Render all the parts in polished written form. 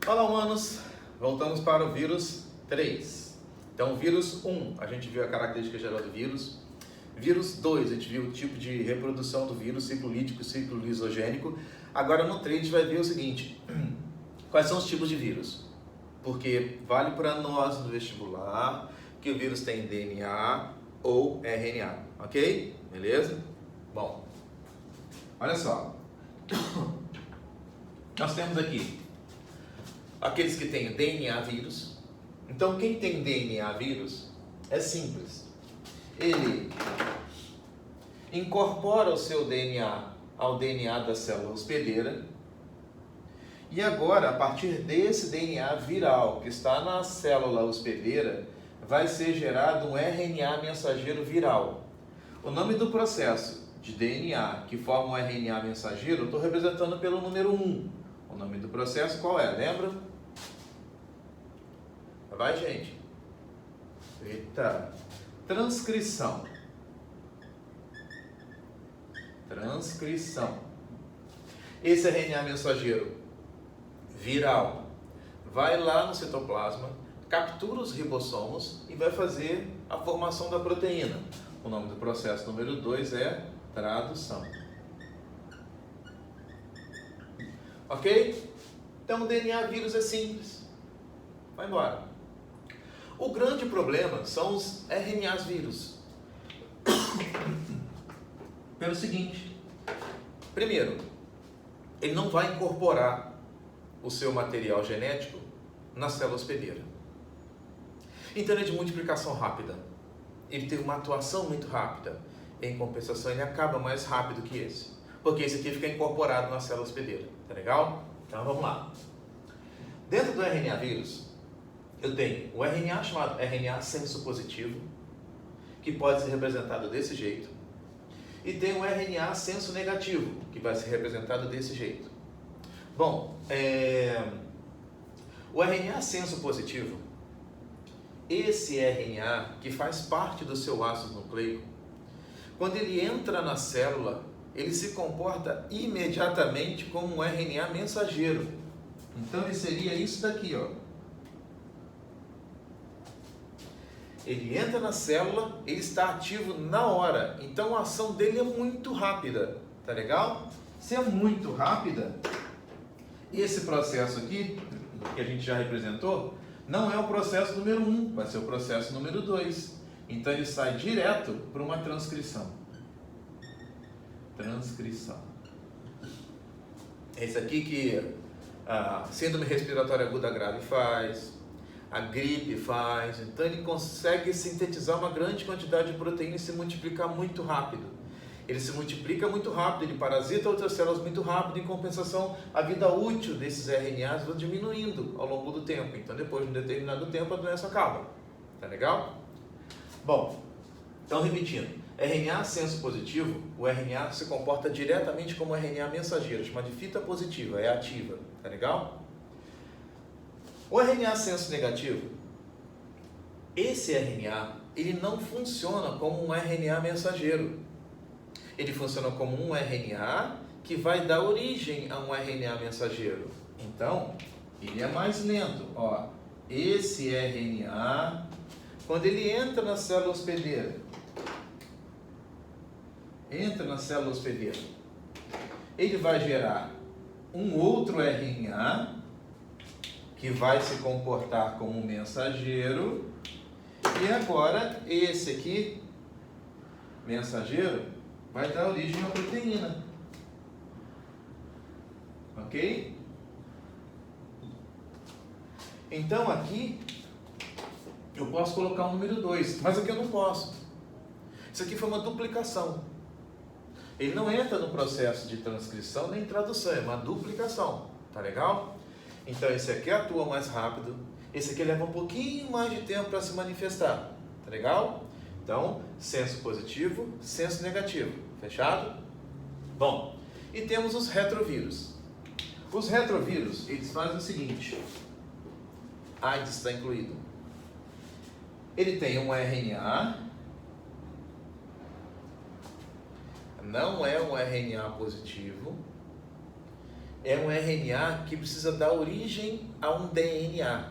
Olá, humanos! Voltamos para o vírus 3. Então, vírus 1, a gente viu a característica geral do vírus. Vírus 2, a gente viu o tipo de reprodução do vírus, ciclo lítico, ciclo lisogênico. Agora, no 3, a gente vai ver o seguinte: quais são os tipos de vírus? Porque vale para nós no vestibular que o vírus tem DNA ou RNA, ok? Beleza? Bom, olha só. Nós temos aqui aqueles que têm DNA vírus. Então, quem tem DNA vírus é simples. Ele incorpora o seu DNA ao DNA da célula hospedeira. E agora, a partir desse DNA viral que está na célula hospedeira, vai ser gerado um RNA mensageiro viral. O nome do processo de DNA que forma um RNA mensageiro, eu estou representando pelo número 1. O nome do processo qual é? Lembra? Vai, gente. Eita. Transcrição. Transcrição. Esse RNA mensageiro viral vai lá no citoplasma, captura os ribossomos e vai fazer a formação da proteína. O nome do processo número 2 é tradução. Ok? Então o DNA vírus é simples. Vai embora. O grande problema são os RNAs vírus. Pelo seguinte: primeiro, ele não vai incorporar o seu material genético na célula hospedeira. Então ele é de multiplicação rápida. Ele tem uma atuação muito rápida. Em compensação, ele acaba mais rápido que esse. Porque esse aqui fica incorporado na célula hospedeira. Tá legal? Então vamos lá. Dentro do RNA vírus, eu tenho o RNA chamado RNA senso positivo, que pode ser representado desse jeito. E tem o RNA senso negativo, que vai ser representado desse jeito. Bom, o RNA senso positivo, esse RNA que faz parte do seu ácido nucleico, quando ele entra na célula, ele se comporta imediatamente como um RNA mensageiro. Então ele seria isso daqui, ó. Ele entra na célula, ele está ativo na hora. Então a ação dele é muito rápida. Tá legal? Se é muito rápida, esse processo aqui, que a gente já representou, não é o processo número 1, vai ser o processo número 2. Então ele sai direto para uma transcrição. Transcrição. Esse aqui que a síndrome respiratória aguda grave faz, a gripe faz. Então ele consegue sintetizar uma grande quantidade de proteína e se multiplicar muito rápido. Ele se multiplica muito rápido, ele parasita outras células muito rápido. Em compensação, a vida útil desses RNAs vai diminuindo ao longo do tempo. Então depois de um determinado tempo a doença acaba. Tá legal? Bom, então repetindo, RNA senso positivo, o RNA se comporta diretamente como RNA mensageiro, chama de fita positiva, é ativa. Tá legal? O RNA senso negativo, esse RNA, ele não funciona como um RNA mensageiro. Ele funciona como um RNA que vai dar origem a um RNA mensageiro. Então, ele é mais lento. Ó, esse RNA, quando ele entra na célula hospedeira, ele vai gerar um outro RNA que vai se comportar como um mensageiro. E agora, esse aqui, mensageiro, vai dar origem à proteína. Ok? Então aqui, eu posso colocar o número 2, mas aqui eu não posso. Isso aqui foi uma duplicação. Ele não entra no processo de transcrição nem tradução, é uma duplicação. Tá legal? Então esse aqui atua mais rápido, esse aqui leva um pouquinho mais de tempo para se manifestar. Tá legal? Então, senso positivo, senso negativo. Fechado? Bom, e temos os retrovírus. Os retrovírus, eles fazem o seguinte. AIDS está incluído. Ele tem um RNA, não é um RNA positivo, é um RNA que precisa dar origem a um DNA.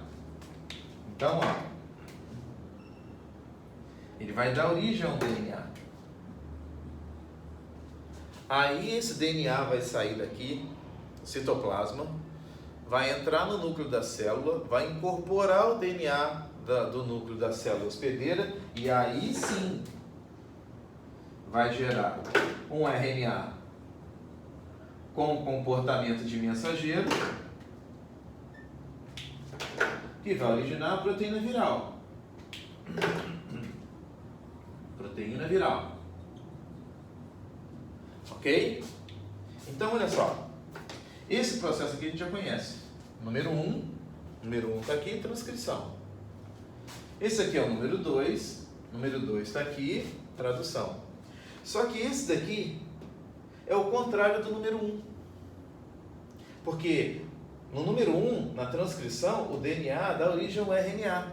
Então, ó, ele vai dar origem a um DNA. Aí esse DNA vai sair daqui, citoplasma, vai entrar no núcleo da célula, vai incorporar o DNA do núcleo da célula hospedeira e aí sim vai gerar um RNA com comportamento de mensageiro que vai originar a proteína viral. Proteína viral. Ok? Então, olha só. Esse processo aqui a gente já conhece. Número 1 está aqui, transcrição. Esse aqui é o número 2. Número 2 está aqui, tradução. Só que esse daqui é o contrário do número 1. Porque no número 1, na transcrição, o DNA dá origem a um RNA.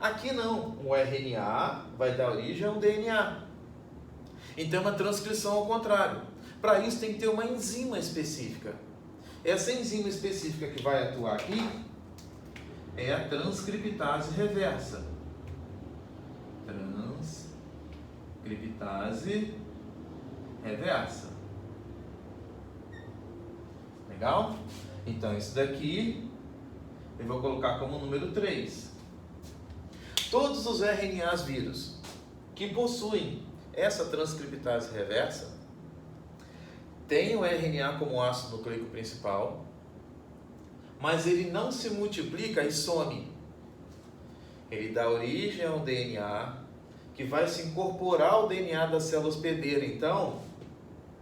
Aqui não, o RNA vai dar origem a um DNA. Então é uma transcrição ao contrário. Para isso tem que ter uma enzima específica. Essa enzima específica que vai atuar aqui é a transcriptase reversa. Transcriptase reversa. Legal? Então isso daqui eu vou colocar como número 3. Todos os RNAs vírus que possuem essa transcriptase reversa têm o RNA como ácido nucleico principal, mas ele não se multiplica e some. Ele dá origem a um DNA que vai se incorporar ao DNA da célula hospedeira. Então,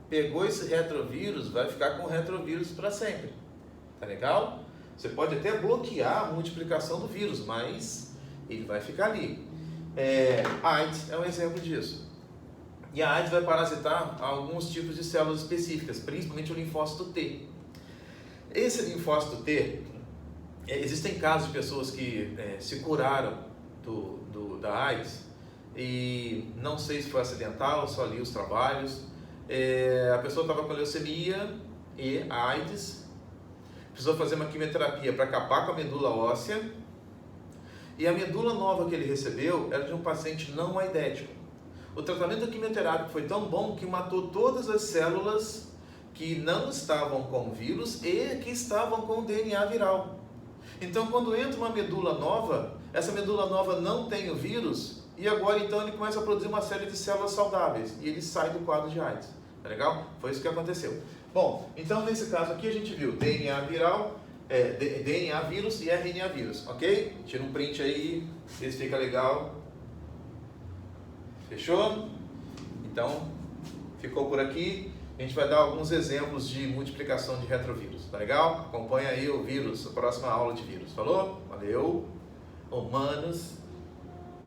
pegou esse retrovírus, vai ficar com o retrovírus para sempre. Tá legal? Você pode até bloquear a multiplicação do vírus, mas ele vai ficar ali. AIDS é um exemplo disso. E a AIDS vai parasitar alguns tipos de células específicas, principalmente o linfócito T. Esse linfócito T, existem casos de pessoas que se curaram da AIDS, e não sei se foi acidental, só li os trabalhos. A pessoa estava com leucemia e AIDS, precisou fazer uma quimioterapia para acabar com a medula óssea, e a medula nova que ele recebeu era de um paciente não aidético. O tratamento quimioterápico foi tão bom que matou todas as células que não estavam com vírus e que estavam com DNA viral. Então, quando entra uma medula nova, essa medula nova não tem o vírus, e agora então ele começa a produzir uma série de células saudáveis, e ele sai do quadro de AIDS. Tá legal? Foi isso que aconteceu. Bom, então nesse caso aqui a gente viu DNA viral, DNA vírus e RNA vírus, ok? Tira um print aí, vê se fica legal. Fechou? Então, ficou por aqui. A gente vai dar alguns exemplos de multiplicação de retrovírus, tá legal? Acompanha aí o vírus, a próxima aula de vírus. Falou? Valeu! Humanos.